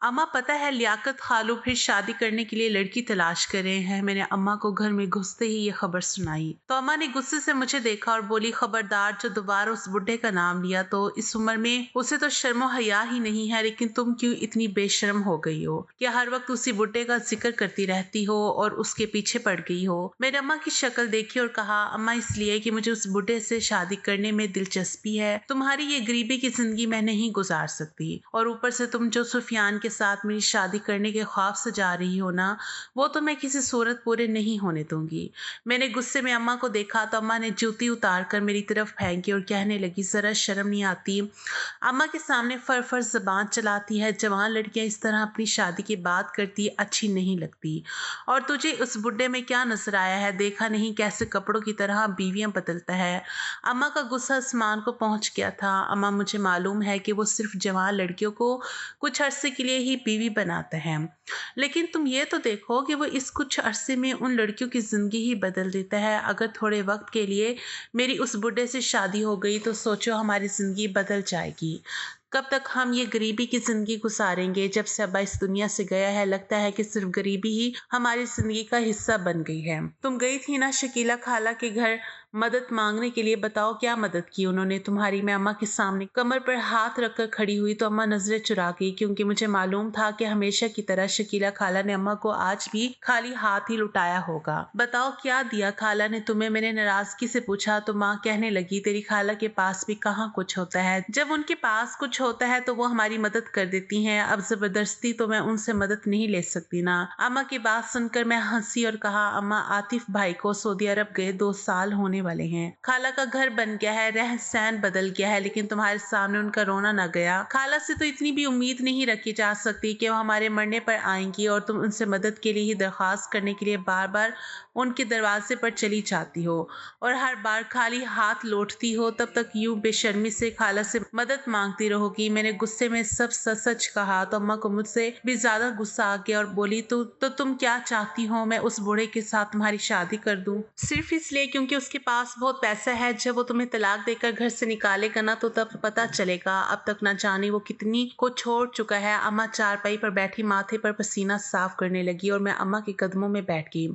अम्मा पता है लियाकत खालू फिर शादी करने के लिए लड़की तलाश कर रहे हैं। मैंने अम्मा को घर में घुसते ही ये खबर सुनाई तो अम्मा ने गुस्से से मुझे देखा और बोली, खबरदार जो दोबारा उस बुढ़े का नाम लिया तो इस उम्र में उसे तो शर्मो हया ही नहीं है, लेकिन तुम क्यों इतनी बेशर्म हो गई हो? क्या हर वक्त उसी बुढ़े का जिक्र करती रहती हो और उसके पीछे पड़ गई हो? मैंने अम्मा की शक्ल देखी और कहा, अम्मा इसलिए कि मुझे उस बुढ़े से शादी करने में दिलचस्पी है। तुम्हारी ये गरीबी की जिंदगी मैं नहीं गुजार सकती, और ऊपर से तुम जो सुफियान के साथ मेरी शादी करने के ख्वाब से जा रही हो ना, वो तो मैं किसी सूरत पूरे नहीं होने दूंगी। मैंने गुस्से में अम्मा को देखा तो अम्मा ने जूती उतार कर मेरी तरफ फेंकी और कहने लगी, जरा शर्म नहीं आती? अम्मा के सामने फर फर जबान चलाती है, जवान लड़कियां इस तरह अपनी शादी की बात करती अच्छी नहीं लगती। और तुझे उस बुढ़े में क्या नजर आया है? देखा नहीं कैसे कपड़ों की तरह बीवियां बदलता है? अम्मा का गुस्सा आसमान को पहुंच गया था। अम्मा, मुझे मालूम है कि वो सिर्फ जवान लड़कियों को कुछ अरसे के लिए ही बीवी बनाता है, लेकिन तुम ये तो देखो कि वो इस कुछ अरसे में उन लड़कियों की जिंदगी ही बदल देता है। अगर थोड़े वक्त के लिए मेरी उस बुढ़े से शादी हो गई तो सोचो हमारी जिंदगी बदल जाएगी। कब तक हम ये गरीबी की जिंदगी गुजारेंगे? जब से अब्बा इस दुनिया से गया है लगता है कि सिर्फ गरीबी ही हमारी जिंदगी का हिस्सा बन गई है। तुम गई थी ना शकीला खाला के घर मदद मांगने के लिए, बताओ क्या मदद की उन्होंने तुम्हारी? मैं अम्मा के सामने कमर पर हाथ रखकर खड़ी हुई तो अम्मा नजरें चुरा गई, क्योंकि मुझे मालूम था कि हमेशा की तरह शकीला खाला ने अम्मा को आज भी खाली हाथ ही लुटाया होगा। बताओ क्या दिया खाला ने तुम्हें? मैंने नाराजगी से पूछा तो माँ कहने लगी, तेरी खाला के पास भी कहाँ कुछ होता है, जब उनके पास कुछ होता है तो वो हमारी मदद कर देती हैं, अब जबरदस्ती तो मैं उनसे मदद नहीं ले सकती ना। अम्मा की बात सुनकर मैं हंसी और कहा, अम्मा आतिफ भाई को सऊदी अरब गए 2 साल होने वाले हैं। खाला का घर बन गया है, रहन सहन बदल गया है, लेकिन तुम्हारे सामने उनका रोना न गया। खाला से तो इतनी भी उम्मीद नहीं रखी जा सकती कि वो हमारे मरने पर आएंगी और तुम उनसे मदद के लिए ही दरख्वास्त करने के लिए बार बार उनके दरवाजे पर चली जाती हो और हर बार खाली हाथ लौटती हो। तब तक यूं बेशर्मी से खाला से मदद मांगती रहोगी? मैंने गुस्से में सब सच सच कहा तो अम्मा को मुझसे भी ज्यादा गुस्सा आ गया और बोली, तो तुम क्या चाहती हो मैं उस बूढ़े के साथ तुम्हारी शादी कर दूं? सिर्फ इसलिए क्योंकि उसके पास बहुत पैसा है? जब वो तुम्हें तलाक देकर घर से निकालेगा ना तो तब पता चलेगा। अब तक ना जाने वो कितनी को छोड़ चुका है। अम्मा चारपाई पर बैठी माथे पर पसीना साफ करने लगी और मैं अम्मा के कदमों में बैठ गई।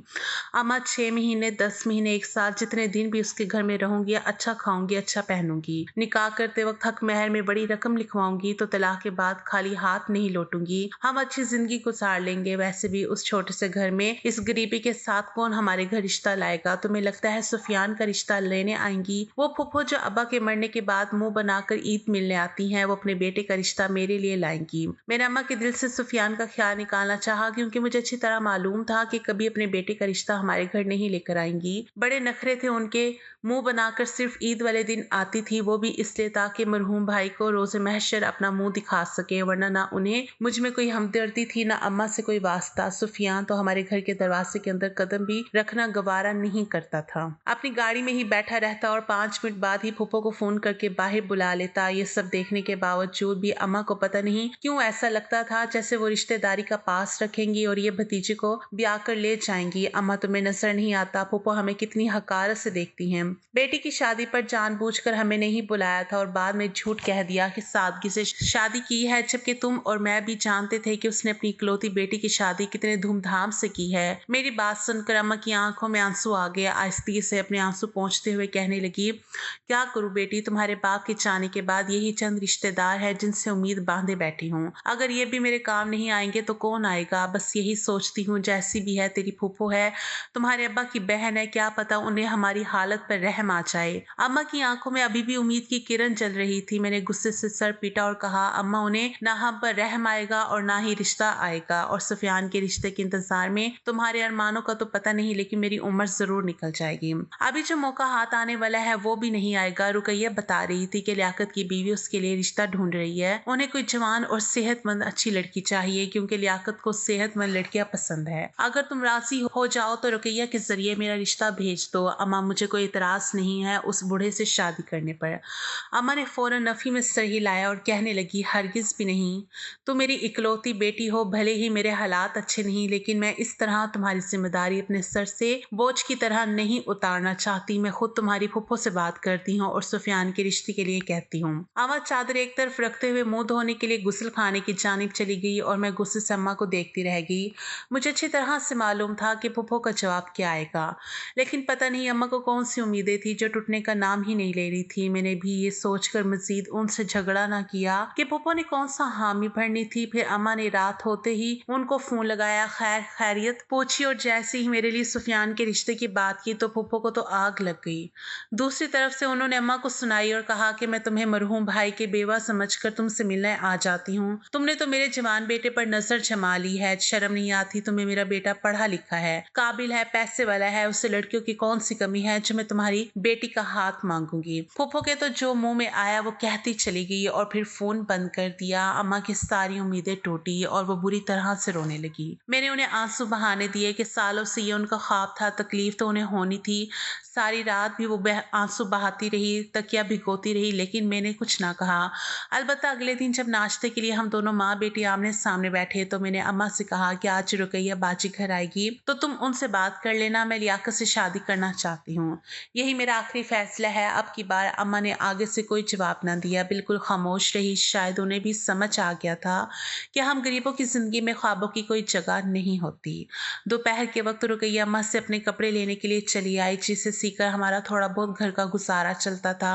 अम्मा 6 महीने 10 महीने 1 साल जितने दिन भी उसके घर में रहूंगी, अच्छा खाऊंगी, अच्छा पहनूंगी, निकाह करते वक्त हक महर में बड़ी रकम लिखवाऊंगी, तो तलाक के बाद खाली हाथ नहीं लौटूंगी। हम अच्छी जिंदगी गुजार लेंगे। वैसे भी उस छोटे से घर में इस गरीबी के साथ कौन हमारे घर रिश्ता लाएगा? तुम्हें लगता है सुफियान का रिश्ता लेने आएंगी? वो फुफो जो अब्बा के मरने के बाद मुंह बनाकर ईद मिलने आती हैं, वो अपने बेटे का रिश्ता मेरे लिए लाएंगी। मैंने अम्मा के दिल से सुफियान का ख्याल निकालना चाहा, क्योंकि मुझे अच्छी तरह मालूम था कि कभी अपने बेटे का रिश्ता हमारे घर नहीं लेकर आएंगी। बड़े नखरे थे उनके, मुंह बनाकर सिर्फ ईद वाले दिन आती थी, वो भी इसलिए ताकि मरहूम भाई को रोजे महशर अपना मुंह दिखा सके, वरना ना उन्हें मुझ में कोई हमदर्दी थी ना अम्मा से कोई वास्ता। सुफियान तो हमारे घर के दरवाजे के अंदर कदम भी रखना गवारा नहीं करता था, अपनी गाड़ी में ही बैठा रहता और 5 मिनट बाद ही फूफो को फोन करके बाहर बुला लेता। ये सब देखने के बावजूद भी अम्मा को पता नहीं क्यों ऐसा लगता था जैसे वो रिश्तेदारी का पास रखेंगी और ये भतीजे को ब्याह कर ले जाएंगी। अम्मा तुम्हें नजर नहीं आता फूफो हमें कितनी हकारत से देखती हैं? बेटी की शादी पर जानबूझकर हमें नहीं बुलाया था और बाद में झूठ कह दिया कि सादगी से शादी की है, जबकि तुम और मैं भी जानते थे कि उसने अपनी इकलौती बेटी की शादी कितने धूमधाम से की है। मेरी बात सुनकर अम्मा की आंखों में आंसू आ गए। आहिस्ती से अपने आंसू पोंछते हुए कहने लगी, क्या करूं बेटी, तुम्हारे बाप के जाने के बाद यही चंद रिश्तेदार है जिनसे उम्मीद बांधे बैठी हूँ। अगर ये भी मेरे काम नहीं आएंगे तो कौन आएगा? बस यही सोचती हूँ, जैसी भी है तेरी फूफो है, तुम्हारे अब्बा की बहन है, क्या पता उन्हें हमारी हालत पर रहम आ जाए। अम्मा की आंखों में अभी भी उम्मीद की किरण जल रही थी। मैंने गुस्से से सर पीटा और कहा, अम्मा उन्हें ना हम पर रहम आएगा और ना ही रिश्ता आएगा, और सुफियान के रिश्ते के इंतजार में तुम्हारे अरमानों का तो पता नहीं, लेकिन मेरी उम्र जरूर निकल जाएगी। अभी जो मौका हाथ आने वाला है वो भी नहीं आएगा। रुकैया बता रही थी कि लियाकत की बीवी उसके लिए रिश्ता ढूंढ रही है। उन्हें कोई जवान और सेहतमंद अच्छी लड़की चाहिए, क्योंकि लियाकत को सेहतमंद लड़कियां पसंद है। अगर तुम राजी हो जाओ तो रुकैया के जरिए मेरा रिश्ता भेज दो। अम्मा मुझे कोई इतराज नहीं है उस बूढ़े से शादी करने पर। अम्मा ने फौरन नफी में सर हिलाया लगाया और कहने लगी, हरगिज भी नहीं। तुम मेरी इकलौती बेटी हो, भले ही मेरे हालात अच्छे नहीं, लेकिन मैं इस तरह तुम्हारी जिम्मेदारी अपने सर से बोझ की तरह नहीं उतारना चाहती। मैं खुद तुम्हारी फुफ्फो से बात करती हूँ और सुफियान के रिश्ते के लिए कहती हूँ। अम्मा चादर एक तरफ रखते हुए मुंह धोने के लिए गुस्ल खाने की जानिब चली गई और मैं गुस्से से अम्मा को देखती रह गई। मुझे अच्छी तरह से मालूम था कि फुफ्फो का जवाब क्या आएगा, लेकिन पता नहीं अम्मा को कौन सी उम्मीदें थी जो टूटने का नाम ही नहीं ले रही थी। मैंने भी ये सोचकर मजीद उनसे झगड़ा ना किया कि फुफ्फो ने कौन सा हामी भरनी थी। फिर अम्मा ने रात होते ही उनको फोन लगाया, खैरियत पूछी और जैसे ही मेरे लिए सुफियान के रिश्ते की बात की तो फुफ्फो को तो आग लग गई। दूसरी तरफ से उन्होंने अम्मा को सुनाई और कहा कि मैं तुम्हें मरहूम भाई के बेवा समझकर तुमसे मिलने आ जाती हूँ। तुमने तो मेरे जवान बेटे पर नजर जमा ली है, शर्म नहीं आती तुम्हें? मेरा बेटा पढ़ा लिखा है, काबिल है, पैसे वाला है, उसे लड़कियों की कौन सी कमी है जो मैं तुम्हारी बेटी का हाथ मांगूंगी। फुफ्फो के तो जो मुंह में आया वो कहती चली गई और फिर फोन बंद कर दिया। अम्मा की सारी उम्मीदें टूटी और वो बुरी तरह से रोने लगी। मैंने उन्हें आंसू बहाने दिए कि सालों से ये उनका ख्वाब था, तकलीफ तो उन्हें होनी थी। सारी रात भी वो आंसू बहाती रही, तकिया भिगोती रही, लेकिन मैंने कुछ ना कहा। अलबत्ता अगले दिन जब नाश्ते के लिए हम दोनों माँ बेटी आमने सामने बैठे तो मैंने अम्मा से कहा कि आज रुकैया बाजी घर आएगी तो तुम उनसे बात कर लेना, मैं लियाकत से शादी करना चाहती हूँ, यही मेरा आखिरी फैसला है। अब की बार अम्मा ने आगे से कोई जवाब ना दिया, बिल्कुल खामोश रही। शायद उन्हें भी समझ आ गया था कि हम गरीबों की जिंदगी में ख्वाबों की कोई जगह नहीं होती। दोपहर के वक्त रुकैया अम्मा से अपने कपड़े लेने के लिए चली आई, जिसे सीकर हमारा थोड़ा बहुत घर का गुजारा चलता था।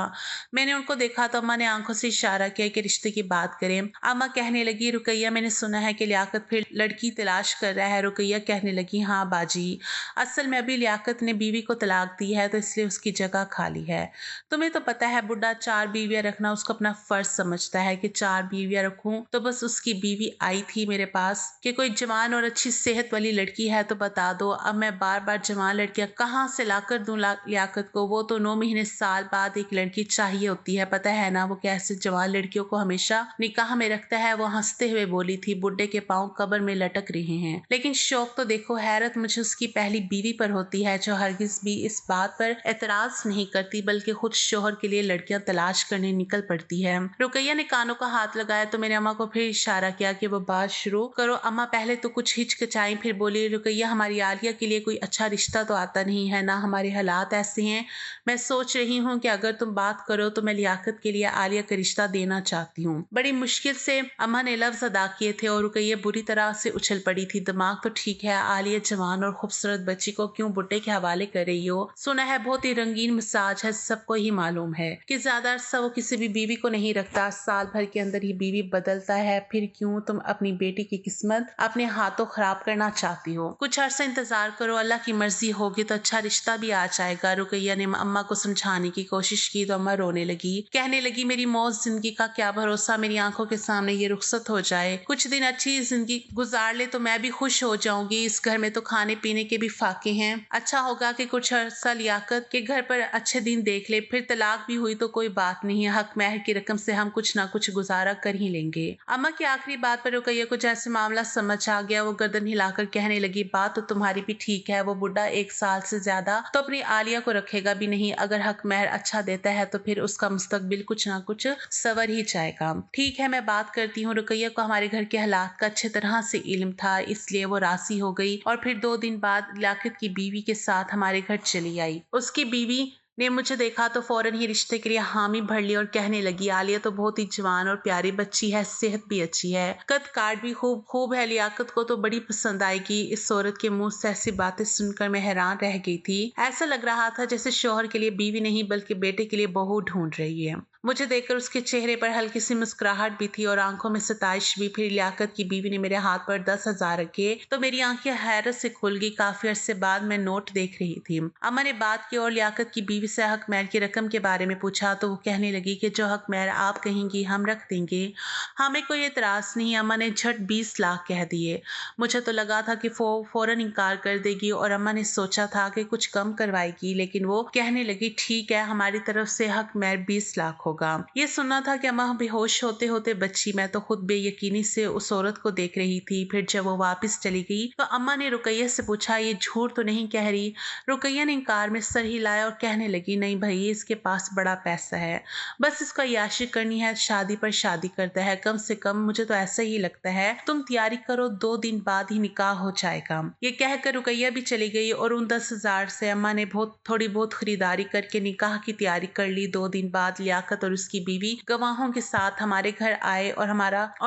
मैंने उनको देखा तो अम्मा ने आंखों से इशारा किया कि रिश्ते की बात करें। अम्मा कहने लगी, रुकैया मैंने सुना है कि लियाकत फिर लड़की तलाश कर रहा है। रुकैया कहने लगी, हाँ बाजी, असल में अभी लियाकत ने बीवी को तलाक दी है तो इसलिए उसकी जगह खाली है। तुम्हें तो पता है बुढ़ा 4 बीवियां रखना उसको अपना फर्ज समझता है कि 4 बीवियां रखूं, तो बस उसकी बीवी आई थी मेरे पास कि कोई जवान और अच्छी सेहत वाली लड़की है तो बता दो। अब मैं बार बार जवान लड़कियां कहाँ से लाकर दूं लियाकत को? वो तो 9 महीने साल बाद एक लड़की चाहिए होती है, पता है ना वो कैसे जवान लड़कियों को हमेशा निकाह में रखता है। वो हंसते हुए बोली थी, बुढ़े के पांव कब्र में लटक रहे हैं, लेकिन शौक तो देखो। हैरत मुझे उसकी पहली बीवी पर होती है जो हरगिज भी इस बात पर एतराज नहीं करती, बल्कि खुद शोहर के लिए लड़कियां तलाश करने निकल पड़ती है। रुकैया ने कानों का हाथ लगाया तो मैंने अम्मा को फिर इशारा किया कि वो बात शुरू करो। अम्मा पहले तो कुछ हिचकिचाई, फिर बोली, रुकैया हमारी आलिया के लिए कोई अच्छा रिश्ता तो आता नहीं है ना, हमारे हालात ऐसे हैं। मैं सोच रही हूँ कि अगर तुम बात करो तो मैं लियाकत के लिए आलिया का रिश्ता देना चाहती हूँ। बड़ी मुश्किल से अम्मा ने लफ्ज अदा किए थे और रुकैया बुरी तरह से उछल पड़ी थी। दिमाग तो ठीक है, आलिया जवान और खूबसूरत बच्ची को क्यों बुड्ढे के हवाले कर रही हो? सुना है बहुत ही रंगीन मिजाज है, सबको ही मालूम है कि ज्यादा अरसा वो किसी भी बीवी को नहीं रखता, साल भर के अंदर ही बीवी बदलता है। फिर क्यों तुम अपनी बेटी की किस्मत अपने हाथों खराब करना चाहती हो? कुछ अरसा इंतजार करो, अल्लाह की मर्जी होगी तो अच्छा रिश्ता भी आ जाएगा। रुकैया ने अम्मा को समझाने की कोशिश की तो अम्मा रोने लगी, कहने लगी, मेरी मौत जिंदगी का क्या भरोसा, मेरी आंखों के सामने ये रुखसत हो जाए, कुछ दिन अच्छी जिंदगी गुजार ले तो मैं भी खुश हो जाऊंगी। इस घर में तो खाने पीने के भी फाके हैं, अच्छा होगा कि कुछ अरसा लियाकत के घर पर अच्छे दिन देख ले, फिर तलाक भी हुई तो कोई बात नहीं है, हक महर की रकम से हम कुछ ना कुछ गुजारा कर ही लेंगे। अम्मा की आखिरी बात पर रुकैया को जैसे मामला समझ आ गया, वो गर्दन हिलाकर कहने लगी, बात तो तुम्हारी भी ठीक है, वो बुढ़ा 1 साल से ज्यादा तो अपनी आलिया को रखेगा भी नहीं। अगर हक महर अच्छा देता है तो फिर उसका मुस्तकबिल कुछ ना कुछ सवर ही जाएगा। ठीक है, मैं बात करती हूँ। रुकैया को हमारे घर के हालात का अच्छी तरह से इल्म था, इसलिए वो राजी हो गई और फिर 2 दिन बाद लियाकत की बीवी के साथ हमारे घर चली आई। उसकी बीवी ने मुझे देखा तो फौरन ही रिश्ते के लिए हामी भर ली और कहने लगी, आलिया तो बहुत ही जवान और प्यारी बच्ची है, सेहत भी अच्छी है, कद काट भी खूब है, लियाकत को तो बड़ी पसंद आएगी। इस औरत के मुंह से ऐसी बातें सुनकर मैं हैरान रह गई थी। ऐसा लग रहा था जैसे शौहर के लिए बीवी नहीं बल्कि बेटे के लिए बहू ढूंढ रही है। मुझे देखकर उसके चेहरे पर हल्की सी मुस्कुराहट भी थी और आंखों में सताइश भी। फिर लियाकत की बीवी ने मेरे हाथ पर 10,000 रखे तो मेरी आंखें हैरत से खुल गई। काफी अरसे बाद मैं नोट देख रही थी। अम्मा ने बात की और लियाकत की बीवी से हक महर की रकम के बारे में पूछा तो वो कहने लगी कि जो हक महर आप कहेंगी हम रख देंगे, हमें कोई एतराज नहीं। अम्मा ने झट 20 लाख कह दिए। मुझे तो लगा था कि फौरन इनकार कर देगी और अम्मा ने सोचा था कि कुछ कम करवाएगी, लेकिन वो कहने लगी, ठीक है, हमारी तरफ से हक महर 20 लाख होगा। होगा। ये सुना था कि अम्मा बेहोश होते होते बची। मैं तो खुद बेयकीनी से उस औरत को देख रही थी। फिर जब वो वापस चली गई तो अम्मा ने रुकैया से पूछा, ये झूठ तो नहीं कह रही? रुकैया ने इनकार में सर हिलाया और कहने लगी, नहीं भाई, इसके पास बड़ा पैसा है, बस इसको अय्याशी करनी है, शादी पर शादी करता है। कम से कम मुझे तो ऐसा ही लगता है। तुम तैयारी करो, 2 दिन बाद ही निकाह हो जाएगा। ये कहकर रुकैया भी चली गई और उन 10,000 से अम्मा ने थोड़ी बहुत खरीदारी करके निकाह की तैयारी कर ली। 2 दिन बाद लियाकत और उसकी बीवी गवाहों के साथ हमारे घर आए और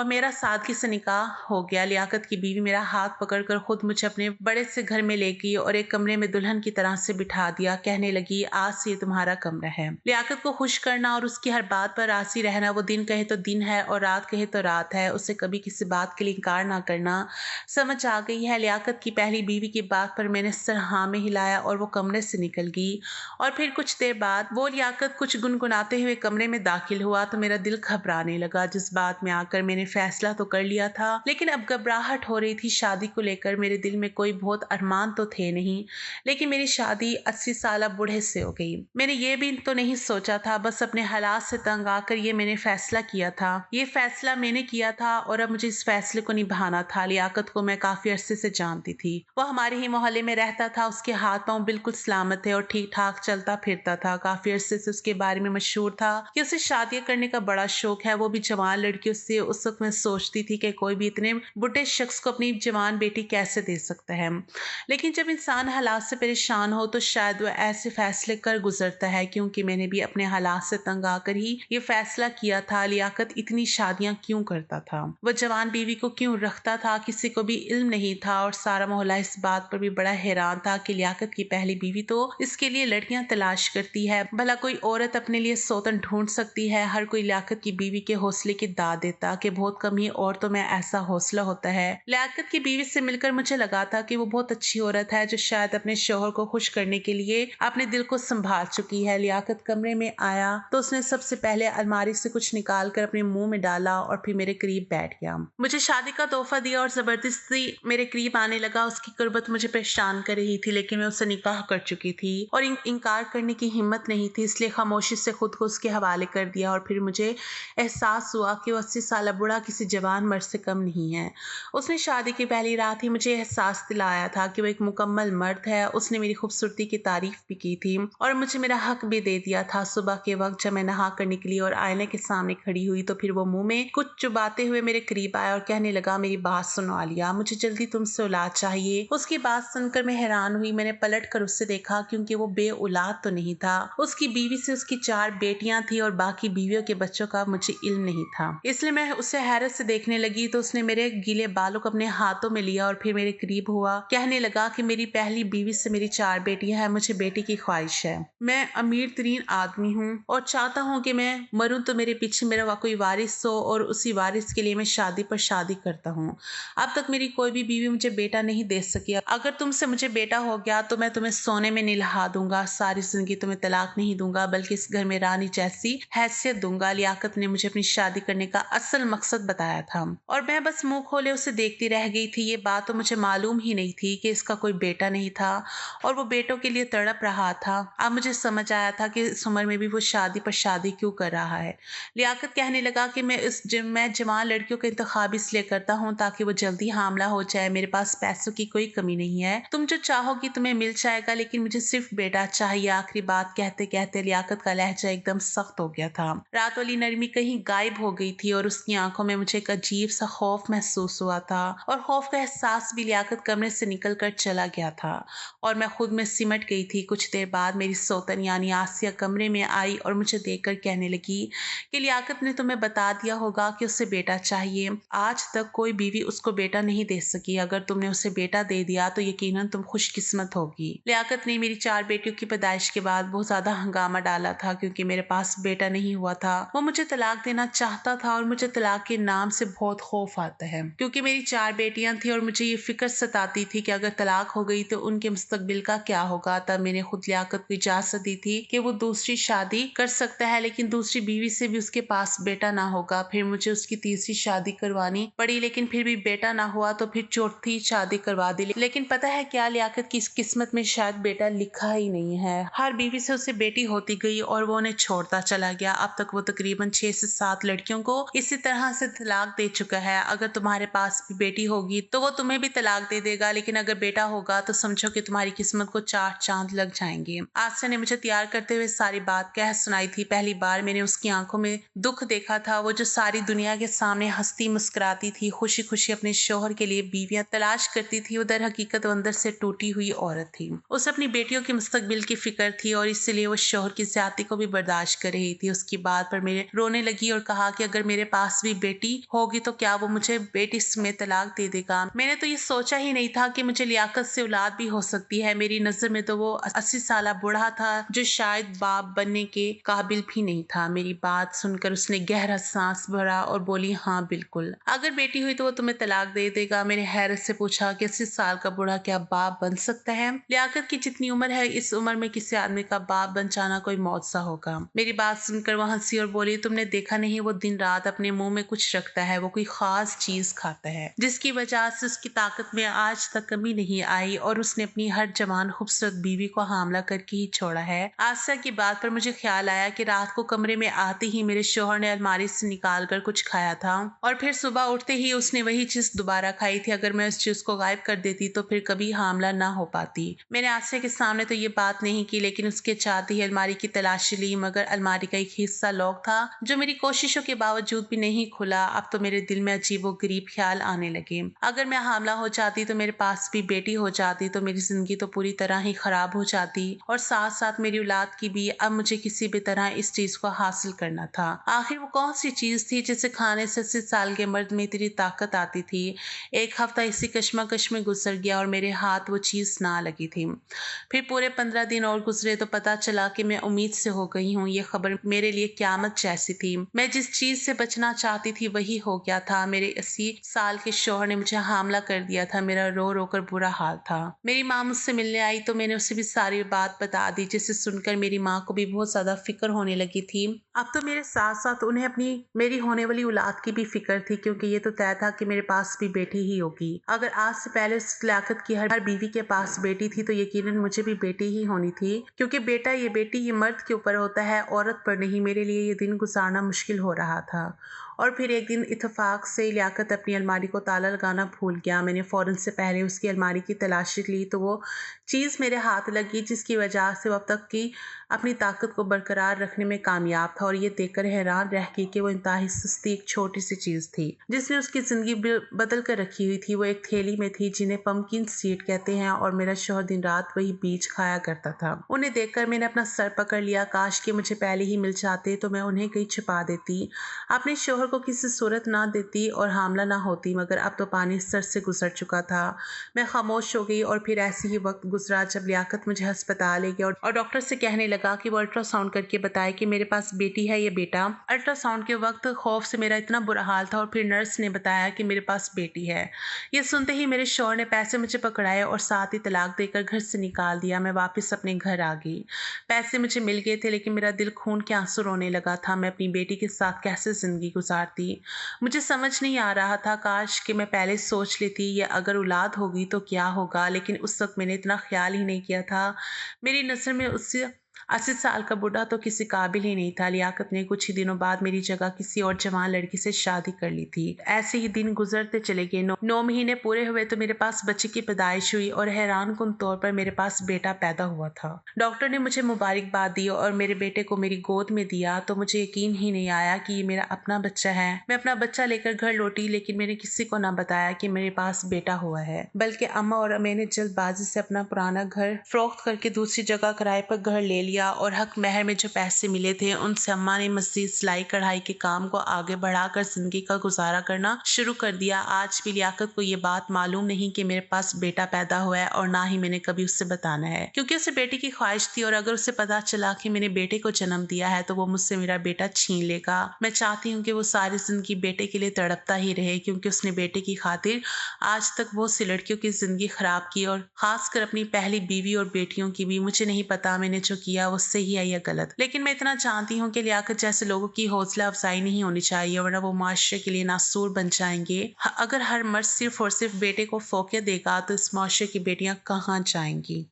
मेरा सादगी से निकाह हो गया। लियाकत की बीवी मेरा हाथ पकड़कर खुद मुझे अपने बड़े से घर में ले गई और एक कमरे में दुल्हन की तरह से बिठा दिया। कहने लगी, आज से ये तुम्हारा कमरा है। लियाकत को खुश करना और उसकी हर बात पर राजी रहना, वो दिन कहे तो दिन है और रात कहे तो रात है, उसे कभी किसी बात के लिए इनकार ना करना समझ आ गई है। लियाकत की पहली बीवी की बात पर मैंने सर हाँ में हिलाया और वो कमरे से निकल गई। और फिर कुछ देर बाद वो लियाकत कुछ गुनगुनाते हुए कमरे में दाखिल हुआ तो मेरा दिल घबराने लगा। जिस बात में आकर मैंने फैसला तो कर लिया था, लेकिन अब घबराहट हो रही थी। शादी को लेकर मेरे दिल में कोई बहुत अरमान तो थे नहीं, लेकिन मेरी शादी 80 साल बूढ़े से हो गई। मैंने ये भी तो नहीं सोचा था, बस अपने हालात से तंग आकर ये मैंने फैसला किया था। ये फैसला मैंने किया था और अब मुझे इस फैसले को निभाना था। लियाकत को मैं काफी अरसे से जानती थी। वो हमारे ही मोहल्ले में रहता था। उसके हाथ पांव बिल्कुल सलामत थे और ठीक ठाक चलता फिरता था। काफी अरसे से उसके बारे में मशहूर था कि उसे शादियां करने का बड़ा शौक है। वो भी जवान लड़कियों से। उस वक्त मैं सोचती थी कि कोई भी इतने बुढ़े शख्स को अपनी जवान बेटी कैसे दे सकता है, लेकिन जब इंसान हालात से परेशान हो तो शायद वह ऐसे फैसले कर गुजरता है। क्योंकि मैंने भी अपने हालात से तंग आकर ही ये फैसला किया था। लियाकत इतनी शादियां क्यों करता था? वह जवान बीवी को क्यों रखता था? किसी को भी इल्म नहीं था और सारा मोहल्ला इस बात पर भी बड़ा हैरान था कि लियाकत की पहली बीवी तो इसके लिए लड़कियां तलाश करती है। भला कोई औरत अपने लिए सौतन ढूंढ सकती है? हर कोई लियाकत की बीवी के हौसले की दाद देता कि बहुत कम ही औरतों में ऐसा हौसला होता है। लियाकत की बीवी से मिलकर मुझे लगा था कि वो बहुत अच्छी औरत है जो शायद अपने शौहर को खुश करने के लिए अपने दिल को संभाल चुकी है। लियाकत कमरे में आया तो उसने सबसे पहले अलमारी से कुछ निकाल कर अपने मुंह में डाला और फिर मेरे करीब बैठ गया। मुझे शादी का तोहफा दिया और जबरदस्ती मेरे करीब आने लगा। उसकी कुर्बत मुझे परेशान कर रही थी, लेकिन मैं उससे निकाह कर चुकी थी और इनकार करने की हिम्मत नहीं थी, इसलिए खामोशी से खुद को उसके हवाले कर दिया। और फिर मुझे एहसास हुआ कि वो 80 साल बूढ़ा किसी जवान मर्द से कम नहीं है। उसने शादी की पहली रात ही मुझे एहसास दिलाया था कि वो एक मुकम्मल मर्द है। उसने मेरी खूबसूरती की तारीफ भी की थी और मुझे मेरा हक भी दे दिया था। सुबह के वक्त जब मैं नहा कर निकली और आईने के सामने खड़ी हुई तो फिर वो मुंह में कुछ चुबाते हुए मेरे करीब आया और कहने लगा, मेरी बात सुनो आलिया, मुझे जल्दी तुमसे औलाद चाहिए। उसकी बात सुनकर मैं हैरान हुई। मैंने पलट कर उससे देखा क्योंकि वो बे औलाद तो नहीं था। उसकी बीवी से उसकी 4 बेटियां थी और बाकी बीवियों के बच्चों का मुझे इल्म नहीं था, इसलिए मैं उसे हैरत से देखने लगी। तो उसने मेरे गीले बालों को अपने हाथों में लिया और फिर मेरे करीब हुआ। कहने लगा कि मेरी पहली बीवी से मेरी 4 बेटियां हैं, मुझे बेटी की ख्वाहिश है। मैं अमीर तरीन आदमी हूँ और चाहता हूँ कि मैं मरूं तो मेरे पीछे मेरा कोई वारिस हो और उसी वारिस के लिए मैं शादी पर शादी करता हूँ। अब तक मेरी कोई भी बीवी मुझे बेटा नहीं दे सकी। अगर तुमसे मुझे बेटा हो गया तो मैं तुम्हें सोने में निलहा दूंगा। सारी जिंदगी तुम्हें तलाक नहीं दूंगा, बल्कि इस घर में रानी जैसी हैसियत दूंगा। लियाकत ने मुझे अपनी शादी करने का असल मकसद बताया था और मैं बस मुंह खोले उसे देखती रह गई थी। ये बात तो मुझे मालूम ही नहीं थी कि इसका कोई बेटा नहीं था और वो बेटों के लिए तड़प रहा था। अब मुझे समझ आया था कि इस उम्र में भी वो शादी पर शादी क्यों कर रहा है। लियाकत कहने लगा कि मैं जवान लड़कियों का इंतखाब इसलिए करता हूँ ताकि वो जल्दी हामला हो जाए। मेरे पास पैसों की कोई कमी नहीं है, तुम जो चाहोगी तुम्हें मिल जाएगा, लेकिन मुझे सिर्फ बेटा चाहिए। आखिरी बात कहते कहते लियाकत का लहजा एकदम सख्त हो गया था। रात वाली नरमी कहीं गायब हो गई थी और उसकी आंखों में मुझे एक अजीब सा खौफ महसूस हुआ था और खौफ का एहसास भी। लियाकत कमरे से निकल कर चला गया था और मैं खुद में सिमट गई थी। कुछ देर बाद मेरी सौतन यानी आसिया कमरे में आई और मुझे देखकर कहने लगी कि लियाकत ने तुम्हें बता दिया होगा कि उसे बेटा चाहिए। आज तक कोई बीवी उसको बेटा नहीं दे सकी। अगर तुमने उसे बेटा दे दिया तो यकीनन तुम खुशकिस्मत होगी। लियाकत ने मेरी 4 बेटियों की पैदाइश के बाद बहुत ज्यादा हंगामा डाला था क्योंकि मेरे पास बेटा नहीं हुआ था। वो मुझे तलाक देना चाहता था और मुझे तलाक के नाम से बहुत खौफ आता है क्योंकि मेरी 4 बेटियां थी और मुझे ये फिक्र सताती थी कि अगर तलाक हो गई तो उनके मुस्तकबिल का क्या होगा। तब मैंने खुद लियाकत को इजाजत दी थी कि वो दूसरी शादी कर सकता है, लेकिन दूसरी बीवी से भी उसके पास बेटा ना होगा। फिर मुझे उसकी तीसरी शादी करवानी पड़ी, लेकिन फिर भी बेटा ना हुआ तो फिर चौथी शादी करवा दी। लेकिन पता है क्या, लियाकत की किस्मत में शायद बेटा लिखा ही नहीं है। हर बीवी से उसे बेटी होती गई और वो उन्हें छोड़ता चला गया। अब तक वो तकरीबन 6 से 7 लड़कियों को इसी तरह से तलाक दे चुका है। अगर तुम्हारे पास भी बेटी होगी तो वो तुम्हें भी तलाक दे देगा, लेकिन अगर बेटा होगा तो समझो कि तुम्हारी किस्मत को 4 चांद लग जाएंगे। आसिया ने मुझे तैयार करते हुए सारी बात कह सुनाई थी। पहली बार मैंने उसकी आंखों में दुख देखा था, वो जो सारी दुनिया के सामने हंसती मुस्कुराती थी, खुशी खुशी अपने शोहर के लिए बीवियां तलाश करती थी, उधर हकीकत वो अंदर से टूटी हुई औरत थी। उसे अपनी बेटियों के मुस्तकबिल की फिक्र थी और इसलिए वो शोहर की ज्यादती को भी बर्दाश्त कर रही थी। उसकी बात पर मेरे रोने लगी और कहा कि अगर मेरे पास भी बेटी होगी तो क्या वो मुझे बेटी समेत तलाक दे देगा। मैंने तो ये सोचा ही नहीं था कि मुझे लियाकत से औलाद भी हो सकती है। मेरी नजर में तो वो 80 साल बूढ़ा था जो शायद बाप बनने के काबिल भी नहीं था। मेरी बात सुनकर उसने गहरा सांस भरा और बोली, हाँ बिल्कुल, अगर बेटी हुई तो वो तुम्हें तलाक दे देगा। मैंने हैरत से पूछा कि 80 साल का बूढ़ा क्या बाप बन सकता है? लियाकत की जितनी उम्र है इस उम्र में किसी आदमी का बाप बन जाना कोई मौजज़ा होगा। मेरी बात सुनकर वो हंसी और बोली, तुमने देखा नहीं, वो दिन रात अपने मुंह में कुछ रखता है, वो कोई खास चीज खाता है जिसकी वजह से उसकी ताकत में आज तक कमी नहीं आई और उसने अपनी हर जवान खूबसूरत बीवी को हामला करके ही छोड़ा है। आसिया की बात पर मुझे ख्याल आया कि रात को कमरे में आते ही मेरे शोहर ने अलमारी से निकाल कर कुछ खाया था और फिर सुबह उठते ही उसने वही चीज दोबारा खाई थी। अगर मैं उस चीज को गायब कर देती तो फिर कभी हामला ना हो पाती। मैंने आसिया के सामने तो ये बात नहीं की, लेकिन उसके चाहते ही अलमारी की तलाशी ली, मगर अलमारी का एक हिस्सा लॉक था जो मेरी कोशिशों के बावजूद भी नहीं खुला। अब तो मेरे दिल में अजीब व गरीब ख्याल आने लगे। अगर मैं हामला हो जाती तो मेरे पास भी बेटी हो जाती तो मेरी जिंदगी तो पूरी तरह ही खराब हो जाती और साथ साथ मेरी औलाद की भी। अब मुझे किसी भी तरह इस चीज को हासिल करना था। आखिर वो कौन सी चीज थी जिसे खाने से 80 साल के मर्द में इतनी ताकत आती थी? एक हफ्ता इसी कश्मकश में गुजर गया और मेरे हाथ वो चीज ना लगी थी। फिर पूरे 15 दिन और गुजरे तो पता चला कि मैं उम्मीद से हो गई हूँ। ये खबर मेरे लिए क्यामत जैसी थी। मैं जिस चीज से बचना चाहती थी वही हो गया था। मेरे 80 साल के शौहर ने मुझे हामला कर दिया था। मेरा रो रो कर बुरा हाल था। मेरी माँ मुझसे मिलने आई तो मैंने उसे भी सारी बात बता दी, जिसे सुनकर मेरी माँ को भी बहुत ज्यादा फिक्र होने लगी थी। अब तो मेरे साथ साथ उन्हें अपनी मेरी होने वाली औलाद की भी फिक्र थी, क्योंकि ये तो तय था कि मेरे पास भी बेटी ही होगी। अगर आज से पहले उस लियाकत की हर बीवी के पास बेटी थी तो यकीनन मुझे भी बेटी ही होनी थी, क्योंकि बेटी ये मर्द के ऊपर होता है, औरत पर नहीं। मेरे लिए ये दिन गुजारना मुश्किल हो रहा था। और फिर एक दिन इत्तेफाक से लियाकत अपनी अलमारी को ताला लगाना भूल गया। मैंने फौरन से पहले उसकी अलमारी की तलाशी ली तो वो चीज़ मेरे हाथ लगी जिसकी वजह से वो अब तक की अपनी ताकत को बरकरार रखने में कामयाब था। और ये देखकर हैरान रह गई कि वो इंतहाई सस्ती एक छोटी सी चीज़ थी जिसने उसकी ज़िंदगी बदल कर रखी हुई थी। वो एक थैली में थी जिन्हें पम्पकिन सीड कहते हैं, और मेरा शौहर दिन रात वही बीज खाया करता था। उन्हें देखकर मैंने अपना सर पकड़ लिया। काश कि मुझे पहले ही मिल जाते तो मैं उन्हें कहीं छिपा देती, अपने शौहर को किसी सूरत ना देती और हामला ना होती। मगर अब तो पानी सर से गुजर चुका था। मैं खामोश हो गई। और फिर ऐसे ही वक्त गुजरा जब लियाकत मुझे अस्पताल ले गया और डॉक्टर से कहने लगा कि वो अल्ट्रासाउंड करके बताए कि मेरे पास बेटी है या बेटा। अल्ट्रासाउंड के वक्त खौफ से मेरा इतना बुरा हाल था और फिर नर्स ने बताया कि मेरे पास बेटी है। ये सुनते ही मेरे शौहर ने पैसे मुझे पकड़ाए और साथ ही तलाक देकर घर से निकाल दिया। मैं वापस अपने घर आ गई। पैसे मुझे मिल गए थे, लेकिन मेरा दिल खून के आंसू रोने लगा था। मैं अपनी बेटी के साथ कैसे जिंदगी गुजारती मुझे समझ नहीं आ रहा था। काश कि मैं पहले सोच लेती ये अगर औलाद होगी तो क्या होगा, लेकिन उस वक्त मैंने इतना ख्याल ही नहीं किया था। मेरी नज़र में उससे 80 साल का बूढ़ा तो किसी काबिल ही नहीं था। लियाकत ने कुछ ही दिनों बाद मेरी जगह किसी और जवान लड़की से शादी कर ली थी। ऐसे ही दिन गुजरते चले गए। 9 महीने पूरे हुए तो मेरे पास बच्चे की पैदाइश हुई और हैरान कुन तौर पर मेरे पास बेटा पैदा हुआ था। डॉक्टर ने मुझे मुबारकबाद दी और मेरे बेटे को मेरी गोद में दिया तो मुझे यकीन ही नहीं आया कि ये मेरा अपना बच्चा है। मैं अपना बच्चा लेकर घर लौटी, लेकिन मैंने किसी को ना बताया कि मेरे पास बेटा हुआ है, बल्कि अम्मा और मैंने जल्दबाजी से अपना पुराना घर फरोख्त करके दूसरी जगह किराए पर घर ले लिया और हक महर में जो पैसे मिले थे उनसे अम्मा ने मज़ीद सिलाई कढ़ाई के काम को आगे बढ़ाकर जिंदगी का गुजारा करना शुरू कर दिया। आज भी लियाकत को ये बात मालूम नहीं कि मेरे पास बेटा पैदा हुआ है और ना ही मैंने कभी उससे बताना है, क्योंकि उसे बेटे की ख्वाहिश थी और अगर उसे पता चला कि मैंने बेटे को जन्म दिया है तो वो मुझसे मेरा बेटा छीन लेगा। मैं चाहती हूँ कि वो सारी जिंदगी बेटे के लिए तड़पता ही रहे, क्योंकि उसने बेटे की खातिर आज तक बहुत सी लड़कियों की जिंदगी खराब की और खासकर अपनी पहली बीवी और बेटियों की भी। मुझे नहीं पता मैंने जो किया वो सही है या गलत, लेकिन मैं इतना जानती हूँ कि लियाकत जैसे लोगों की हौसला अफजाई नहीं होनी चाहिए, वरना वो माशरे के लिए नासूर बन जाएंगे। अगर हर मर्द सिर्फ और सिर्फ बेटे को फोकियत देगा तो इस माशरे की बेटियां कहाँ जाएंगी।